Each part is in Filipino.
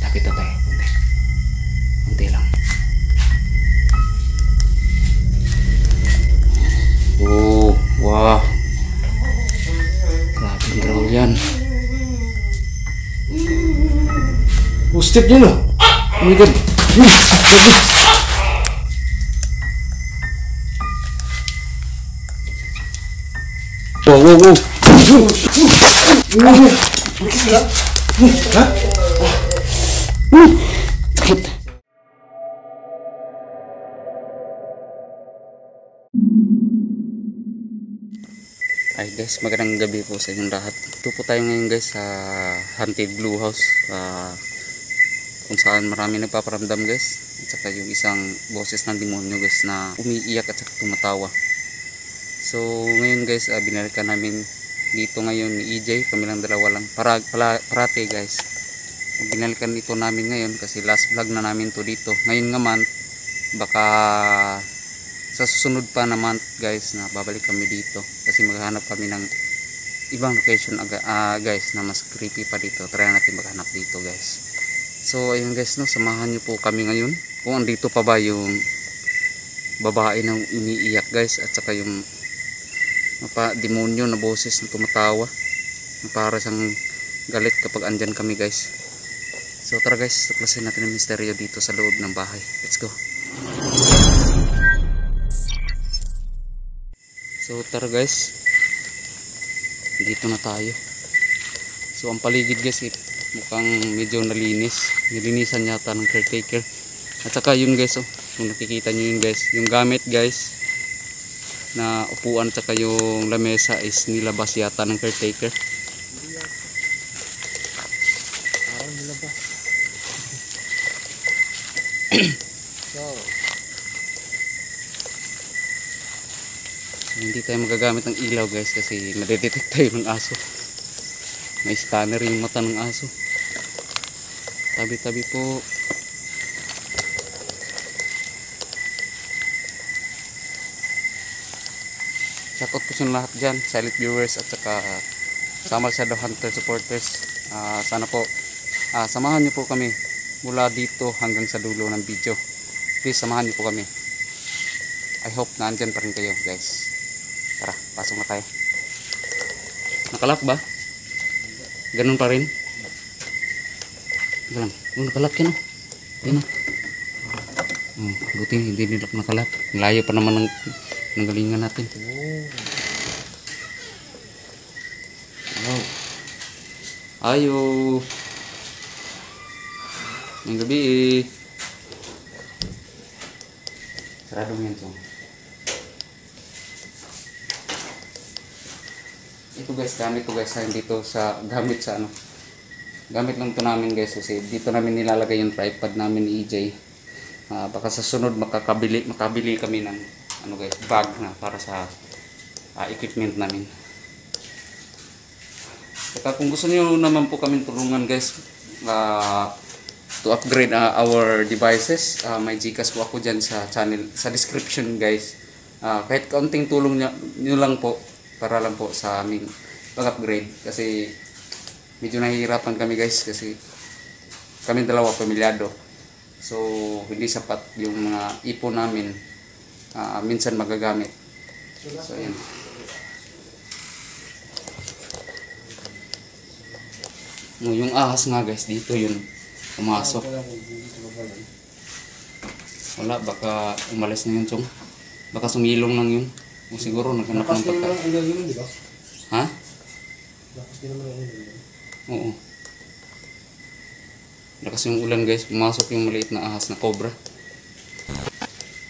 Lapit na tayo. Kunti. Kunti lang. Oh, wow. Grabe ang roll yan. Oh, step nyo na. Oh my God. Wow, wow, wow. Hah? Sakit. Ay guys, magandang gabi po sa inyong lahat. Ito po tayo ngayon guys sa Haunted Blue House, kung saan marami nagpaparamdam guys, at saka yung isang boses ng demonyo guys na umiiyak at saka tumatawa. So ngayon guys, binalikan namin dito ngayon ni EJ, kami lang dalawa lang parate guys. Binalikan ito namin ngayon kasi last vlog na namin to dito. Ngayon nga man, baka sa susunod pa na month guys na babalik kami dito kasi maghahanap kami ng ibang location guys na mas creepy pa dito. Try natin maghanap dito guys. So ayun guys, no, samahan nyo po kami ngayon kung andito pa ba yung babae na umiiyak guys, at saka yung demonyo na boses na tumatawa na para siyang galit kapag andyan kami guys. So tara guys, tuklasin natin ang misteryo dito sa loob ng bahay. Let's go. So tara guys, dito na tayo. So ang paligid guys, mukhang medyo nalinis. Nilinisan yata ng caretaker. At saka yun guys, kung nakikita nyo yun guys, yung gamit guys na upuan at saka yung lamesa is nilabas yata ng caretaker. Parang nilabas. Hindi tayo magagamit ng ilaw guys kasi madedetect tayo ng aso. May scanner yung mata ng aso. Tabi-tabi po. Shoutout po sa lahat dyan, silent viewers at saka Samal Shadow Hunter supporters. Sana po samahan nyo po kami mula dito hanggang sa dulo ng video. Please samahan nyo po kami. I hope na andyan pa rin kayo guys. Tara, pasok na tayo. Nakalak ba? Ganun pa rin? Teka lang. Nakalak yan o. Yan o. Buti hindi nila nakalak. Layo pa naman ng galingan natin. Wow. Ayo. Ngayong gabi sarado mo yan to. Ito guys, gamit to guys, dito sa gamit lang to namin guys kasi dito namin nilalagay yung tripod namin ni EJ. Baka sa sunod makabili kami ng guys, bag na para sa equipment namin. Saka kung gusto niyo naman po kami tulungan guys to upgrade our devices, may Gcash po ako dyan sa channel, sa description guys. Kahit kaunting tulong nyo lang po para lang po sa aming pag-upgrade kasi medyo nahihirapan kami guys kasi kami dalawa pamilyado, so hindi sapat yung mga ipon namin, minsan magagamit. So yun. Yung ahas nga guys dito yun pumasok. Wala, baka umalis na yun chong, baka sumilong lang yun. O siguro naghanap ng pagkain. Ha? Lakas din naman ang ulan. Oo. Lakas yung ulan guys. Pumasok yung maliit na ahas na cobra.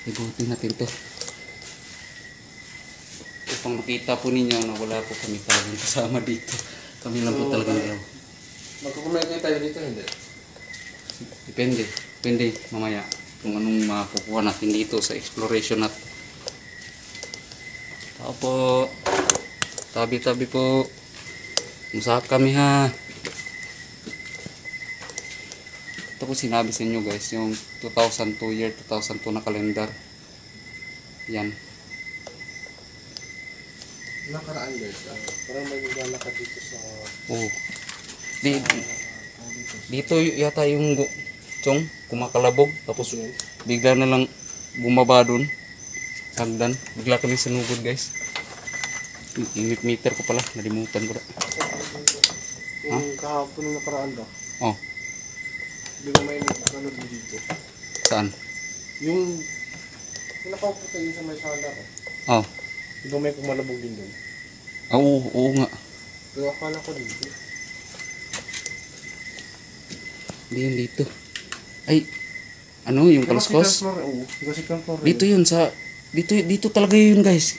Igutin natin to. Upang makita po ninyo na wala po kami talagang kasama dito. Kami lang po talagang dalawa. Magkukumay tayo dito, hindi? Depende mamaya kung anong makukuha natin dito sa exploration natin. Opo, tabi-tabi po. Musak kami ha. Ito po sinabi sa inyo guys, yung 2002 year 2002 na kalendar. Yan. Nakaraan guys, parang may naglalakad dito sa... Oh. Di, Dito yata yung chong kumakalabog. Tapos bigla na lang bumaba dun. Sagdan. Bigla kami sanugod guys. Yung meter ko pala. Nalimutan ko na. Yung kahapon na nakaraan ba? Oh, Di ba may nagkakalog dito? saan? Yung nakaupo tayo sa may sala ko. Oh. Di ba may pumalabog din doon? Oo nga. Pero akala ko dito. Hindi yun dito. Ay, ano yung kaluskos? Oo, di ba second floor? Dito yun sa, dito talaga yun guys.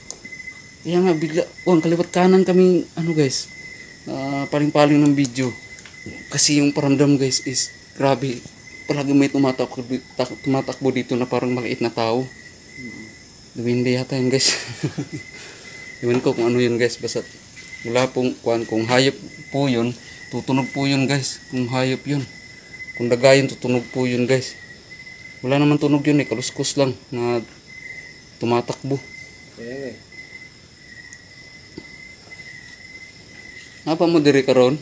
Kaya nga bigla, kaliwat kanan kami, ano guys, paling-paling ng video. Kasi yung paramdam guys is, grabe, palagi may tumatakbo dito na parang maliit na tao. Duwinde yata yun guys. Ewan ko kung ano yun guys, basta wala pong, kung hayop po yun, tutunog po yun guys, kung hayop yun. Kung dagayon, tutunog po yun guys. Wala naman tunog yun kaluskos lang na tumatakbo. Kaya nga eh. Apa mo diri karon?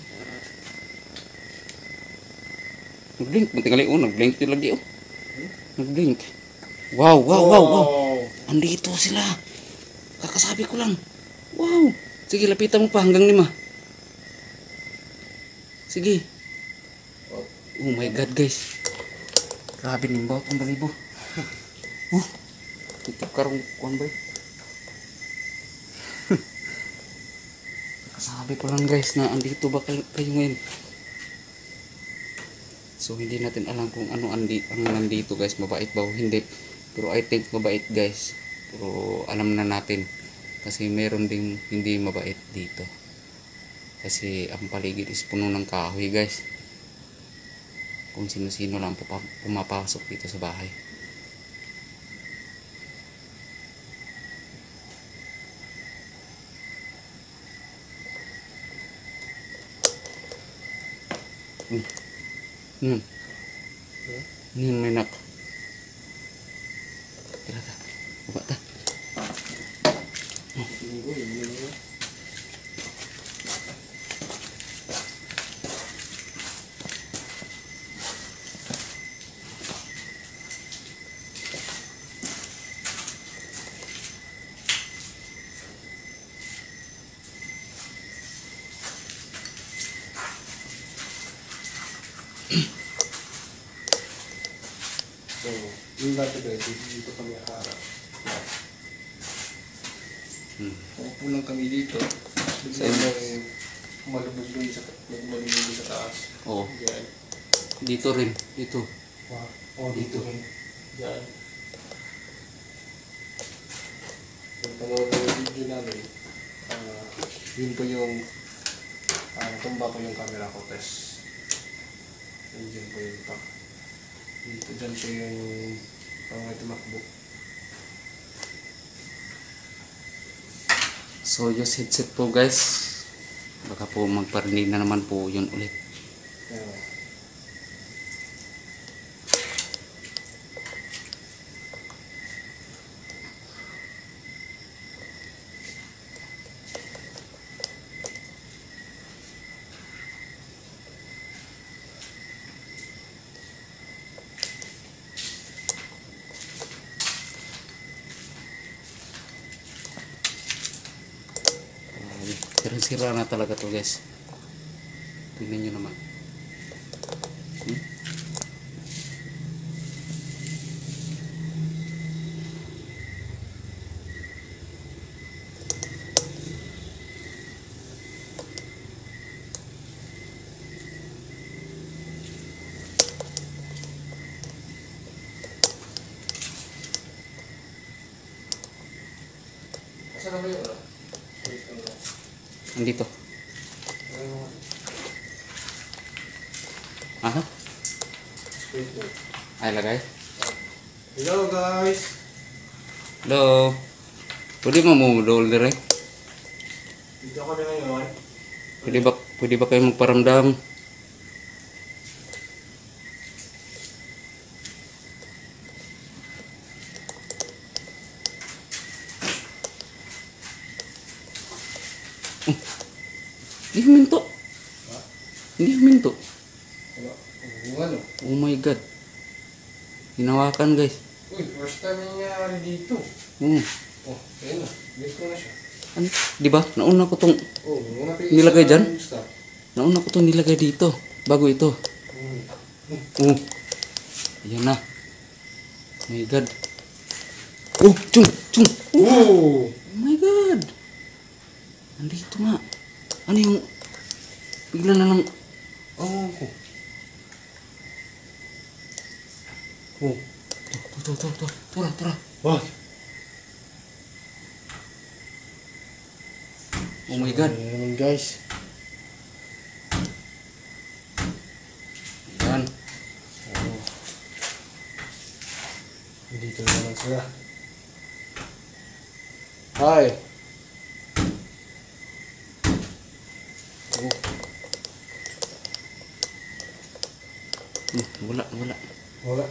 Nag-blink, tingali nag-blink yun lagi Nag-blink. Wow. Andito sila. Kakasabi ko lang. Wow. Sige, lapitan mo pa hanggang 5. Sige. Oh my God guys. Grabe nimbaw itong balibo. Ito karong kuwan ba? Sabi ko lang guys na andito ba kayo ngayon. So hindi natin alam kung ano ang nandito guys. Mabait ba o hindi. Pero I think mabait guys. Pero alam na natin. Kasi meron ding hindi mabait dito. Kasi ang paligid is puno ng kahoy guys. Kung sino-sino lang pumapasok dito sa bahay. May nak. Tira ta. Baba ta. So, yung dati guys, dito kami harap. Paupo lang kami dito. Bigla may malubog doon sa taas. Oo. Diyan. Dito rin. Dito. Wow. Dito rin. Diyan. Yung panood ng video namin, yun po yung tumba ko yung camera ko, test. Yun po yung pack. Dito dyan po yung may tumakbo. So yung headset po guys. Baka po magparinig na naman po yun ulit. Ayan. Sira na talaga to guys. Tingnan nyo naman. Saan na ba yun? Andito. Aha. Ay lagay. Hello guys! Hello. Pwede mamudol dire? Dito kami ngayon. Pwede ba kayo magparamdam? Hindi huminto. Hindi huminto. Yung ano? Oh my god. Hinawakan guys. Uy, first time nangyari dito. Oh. Oh, ayun na. Base ko na siya. Ano? Di ba? Nauna ko tong Oh, muna pa Nilagay dyan? Stop. nauna ko tong nilagay dito bago ito. Oh. Ayan na. Oh my god. Oh, chung, chung. Oh! Oh my god. Nandito nga. Ano yung bigla na lang. Oh. Oh. To. Tura. What? Oh my god. Ayan naman guys. Ayan. Oh. Dito naman sila. Hi. Oh. Wala. Wala.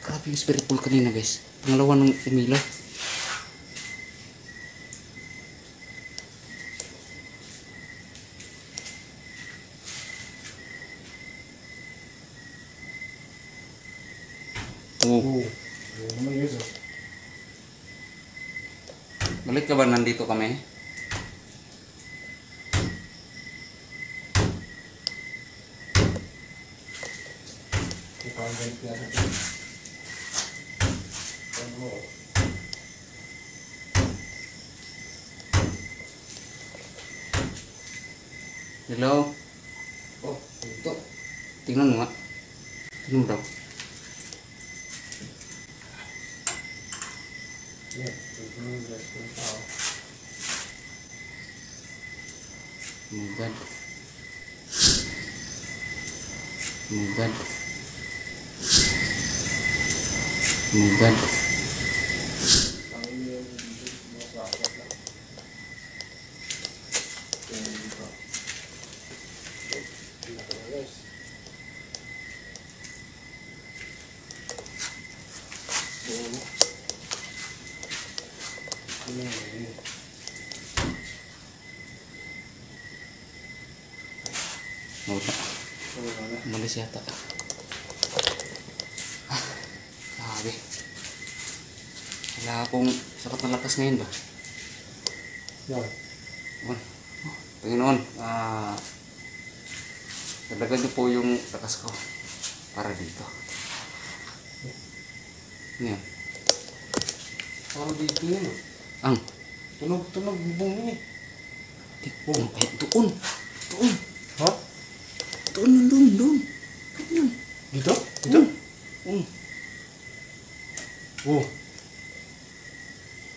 Grabe yung spirit pool kanina guys. Pangalawa nung umilaw. Oh. Oh. Ayan naman guys. Oh. Balik ka ba nandito kami? Ipanggalit nga sa ito. Ano? Hello? Oh, ito. Tingnan mo nga. Tingnan mo daw. Yan. Ito yung guys ng tao. Oh my god. Oh my god. Oh my god. Ang yung dito, masakot lang. Yan dito. Ito na guys. Oo. Ano yun? Wala. Wala na. Umalis yata. Grabe. Wala akong sapat na lakas ngayon ba? Yan. Oh, Panginoon, dagdagan niyo po yung lakas ko para dito. Ano yan? Parang dito yun. Ang, Tunog bubong yun eh. doon. Doon. Ha? Doon. Dito? Dito? Oh. Oh.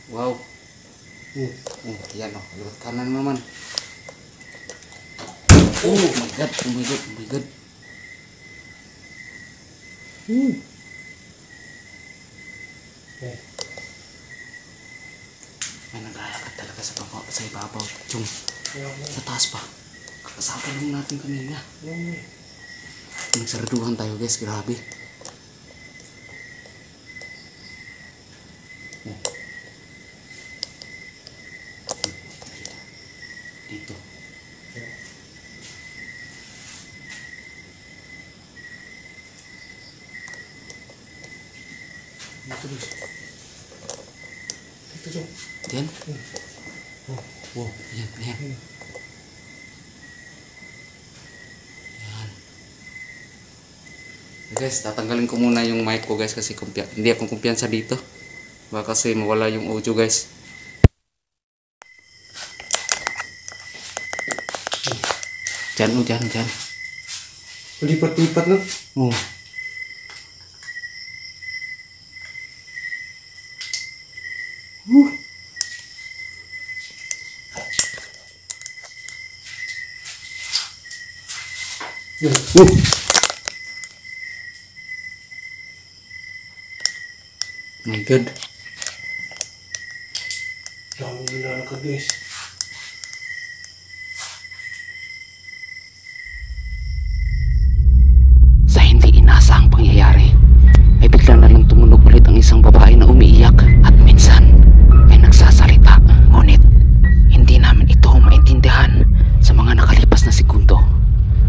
Wow. Oh. Oh, yan o. Liwat kanan naman. Oh my god. Eh. May naglalakad talaga sa ibabaw. Chung, Kaya mo. sa taas pa. Kakasama lang natin kanina. Yan eh. Nagsaraduhan tayo guys, grabe. Oh. Dito. Dito guys. Dito dyan. Yan. Oh. Wow, yan. Yan. Guys, tatanggalin ko muna yung mic ko guys kasi hindi akong kumpiyansa dito. Baka kasi mawala yung audio guys. Diyan. Lipat-lipat na. Oh. Yan. My god. Dami nilalakad guys. Sa hindi inaasahang pangyayari, ay bigla na lang tumunog ulit ang isang babae na umiiyak at minsan ay nagsasalita. Ngunit hindi namin ito maintindihan. Sa mga nakalipas na segundo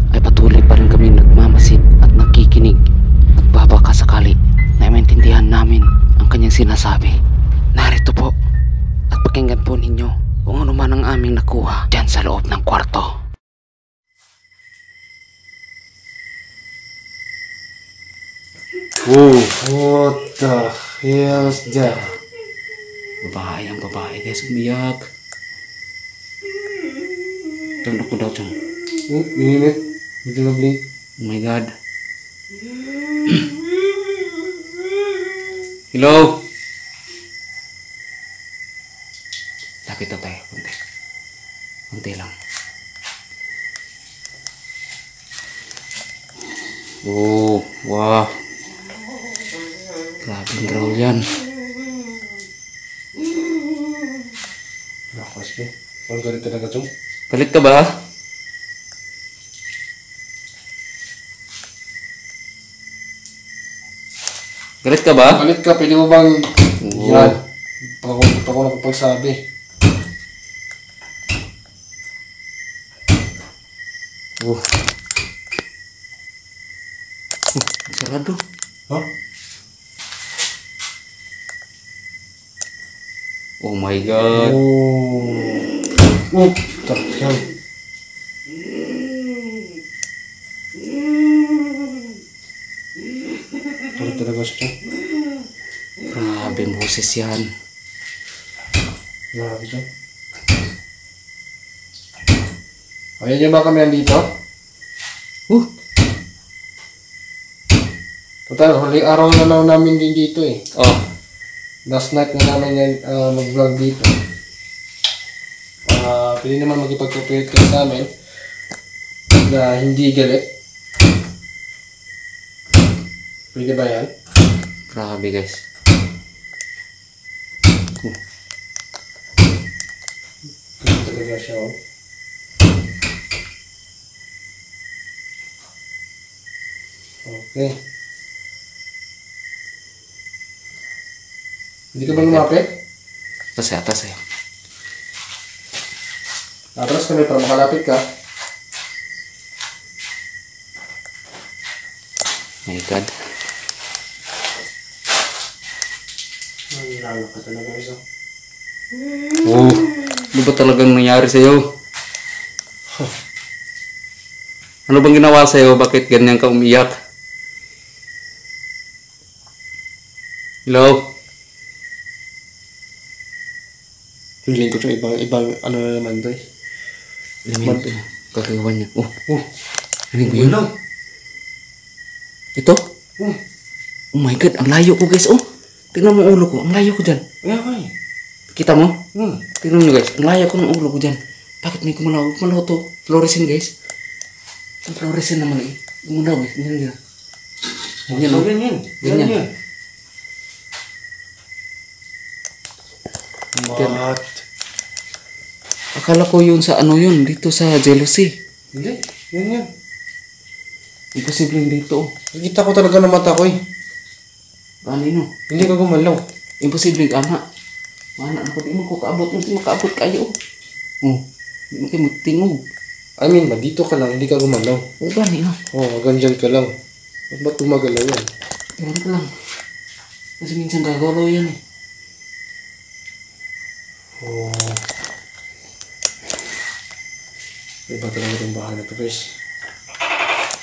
ay patuloy pa rin kami nagmamahal sinasabi. Narito po. At pakinggan po ninyo kung ano man ang aming nakuha dyan sa loob ng kwarto. Whoa, what the hell's that? Babae ang babae guys, umiyak. Tundok ko daw dyan. Oh, init. Medyo na-blink. Oh my god. Hello? Lapit na tayo, kunti. Kunti lang. Oh, wow. Grabe ang growl yan. Lakas mo. Ang galit talaga ito. Galit ka ba? Galit ka ba? Galit ka, pwede mo bang... Oo. Yan. Ako nakapagsabi. Oh. Sarado. Huh? Oh my god. Oh. Oh. Takyan. Galit talaga siya. Grabe ang boses yan. Grabe siya. Ayan niyo ba kami nandito? Total, huling araw na lang namin din dito eh. Oh. Last night na namin yan mag-vlog dito. Pwede naman magipag-cooperate kayo sa amin na hindi galit. Pwede ba yan? Grabe guys. Ganun talaga siya oh. Okay. Hindi ka ba lumapit? Atas eh. Atras kami para makalapit ka. My god. Nangilala ka talaga isa. Oh. Ano ba talagang nangyari sa'yo? Ano bang ginawa sa'yo? Bakit ganyan ka umiyak? Hello? Feeling ko ito ibang ano na naman to eh. Elemento. Kagawan niya. Oh. Oh. Ano ko yun? Ito? Oh. Oh my god. Ang layo ko guys. Oh. Tingnan mo ang ulo ko. Ang layo ko dyan. Ayan ka eh. Kita mo? Hmm. Tingnan nyo guys. Ang layo ko ng ulo ko dyan. Bakit may kumalaw? Kumalaw to. Fluorescent guys. Ang fluorescent naman eh. Kumalaw eh. Ganyan. Ganyan oh. Ganyan. Ganyan. What? Akala ko yun sa ano yun. Dito sa jealousy. Hindi. Yan. Imposible dito. Nakita ko talaga na mata ko eh. Kanino? Hindi ka gumalaw. Imposible ama. Mana ako di mo ko kaabot. Hindi makaabot kayo. Oh. Hindi mo kayo magtingog. I mean, dito ka lang, hindi ka gumalaw. O ganino. Oh, ganyan ka lang. Ba't gumagalaw yan? Ewan ko lang. Kasi minsan gagalaw yan eh. Oh. Iba talaga itong bahay na ito, guys.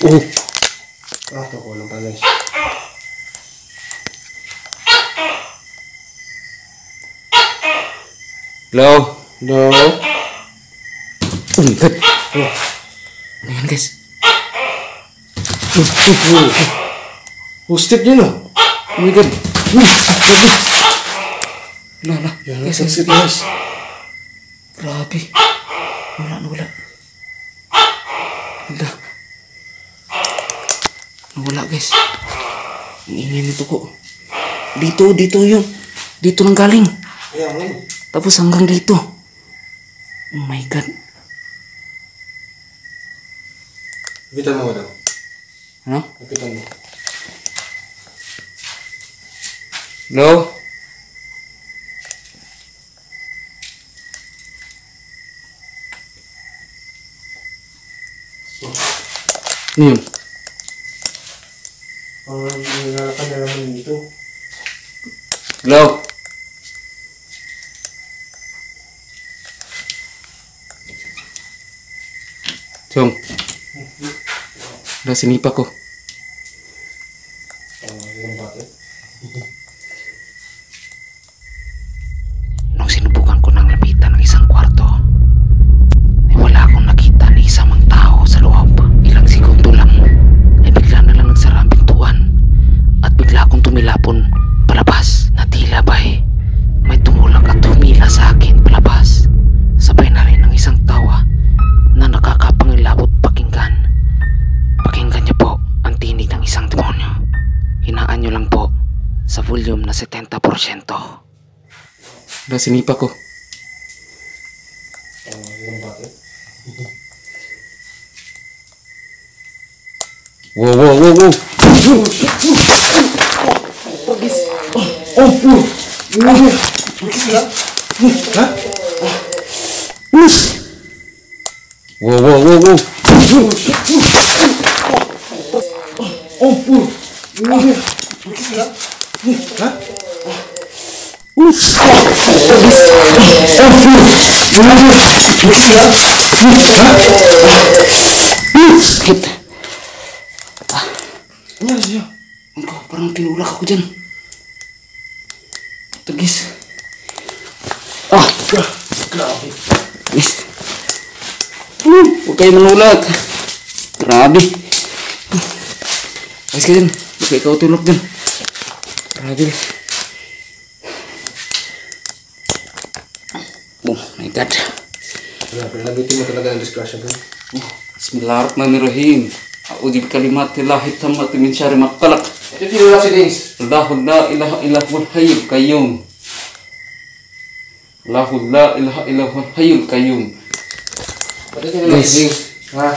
Oh. Ito ko lang pa, guys. Hello? No. Oh my god. Oh. Ano yan guys? Step yun, oh. Oh my god. Grabe. Lala. Yan, Guys, step, guys. grabe. Wala. Wala guys. Ang ingay nito ko. Dito yun. Dito nang galing. Ayan, man. Tapos hanggang dito. Oh my god. Lapitan mo daw. Ano? Lapitan mo. Hello? Ano yun? Nilalakad na naman dito. Hello? Chong. Udah sinipa ko. Nung sinubukan ko ng lapitan ng isang kwarto, ay wala akong nakita ni isang mang tao sa loob. Ilang segundo lang, ay bigla na lang nagsara ang pintuan at bigla akong tumilapon palabas na tila ba'y may tumulak at humila sa akin palabas. Sabay na rin ang isang tawa na nakakapangilabot pakinggan. Pakinggan niyo po ang tinig ng isang demonyo. Hinaan niyo lang po sa volume na 70%. Udah sinipa ko. Wow, wow, wow, wow. Wow, wow, wow, wow. Sakit. Ano siya? Ako, parang tinulak ako dyan. Tugis. Grabe. Yes. Huwag kayo manulak. Grabe. Ayos ka dyan. Huwag kayo ikaw tulak dyan. Grabe. Oh my God. Grabe, nabitin mo talaga ng discretion ka. Bismillahirrahmanirrahim. A'udzu bikalimatillahi tammati min syarri ma khalaq. Ito tinula si Dings. Allahu la ilaha illa huwal hayyul qayyum. Allahu la ilaha illa huwal hayyul qayyum. Ito tinula si Dings. Ha?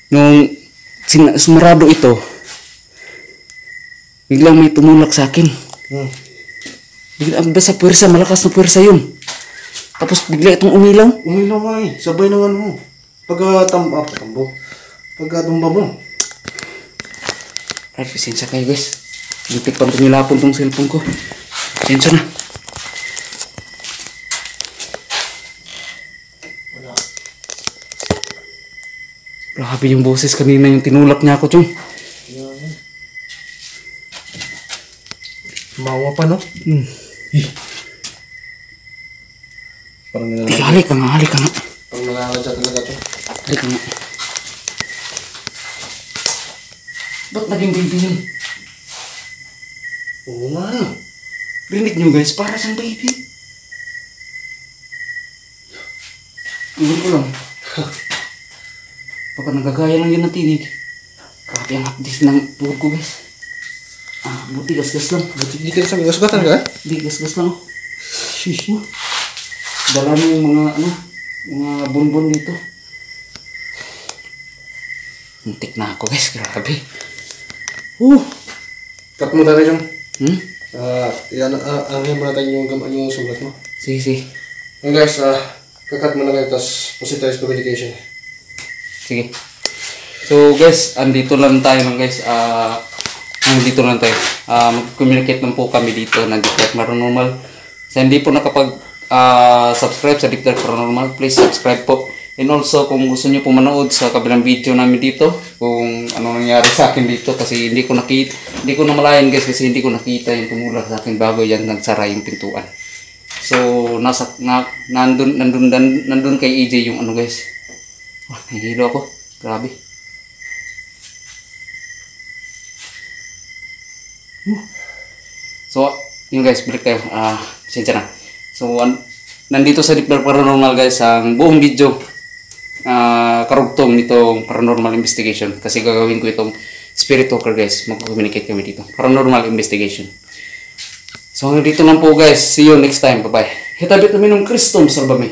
Nung sumarado ito, biglang may tumulak sa akin. Biglang basta puwersa, malakas na puwersa yun. Tapos bigla itong umilaw. Umilaw nga eh. Sabay ng ano mo. Pagkatumba mo. Ay, pasensya kayo guys. Muntik pang tumilapon tong cellphone ko. Pasensya na. Grabe yung boses kanina yung tinulak niya ako, Chong. Mawa pa, no? Parang Tika, halika nga, halika nga. Parang nangangadya talaga to. Halika nga. Ba't naging baby yun? Oo nga eh. Rinig nyo guys, para siyang baby. Iwan ko lang. Baka nagagaya lang yun ng tinig. Grabe ang hapdis ng tuhod ko guys. Buti gas-gas lang. Buti di ka sa mga sugatan ka? Hindi, gas-gas lang. Shish. Dala mo yung mga mga bonbon dito. Muntik na ako guys, grabe. Cut mo tayo yung Hmm? angin mo natin yung sulat mo. Sige, sige. Yung guys, kakat mo na kayo, tapos positives communication. Sige. So guys, andito lang tayo lang guys. Nandito lang tayo. Mag-communicate lang po kami dito ng Deep Dark Paranormal. Sa hindi po nakapag-subscribe sa Deep Dark Paranormal, please subscribe po. And also, kung gusto niyo po manood sa kabilang video namin dito, kung ano nangyari sa akin dito, kasi hindi ko namalayan guys, kasi hindi ko nakita yung tumulak sa akin bago yan nagsara yung pintuan. So, nandun kay EJ yung ano guys. Nahihilo ako. Grabe. So, yun guys, balik tayo. Pasensya na. So, nandito sa Deep Dark Paranormal guys, ang buong video karugtong nitong paranormal investigation. Kasi gagawin ko itong spirit talker guys. Mag-communicate kami dito. Paranormal investigation. So, dito lang po guys. See you next time. Bye-bye. Hitabit namin ng Kristong Salvame.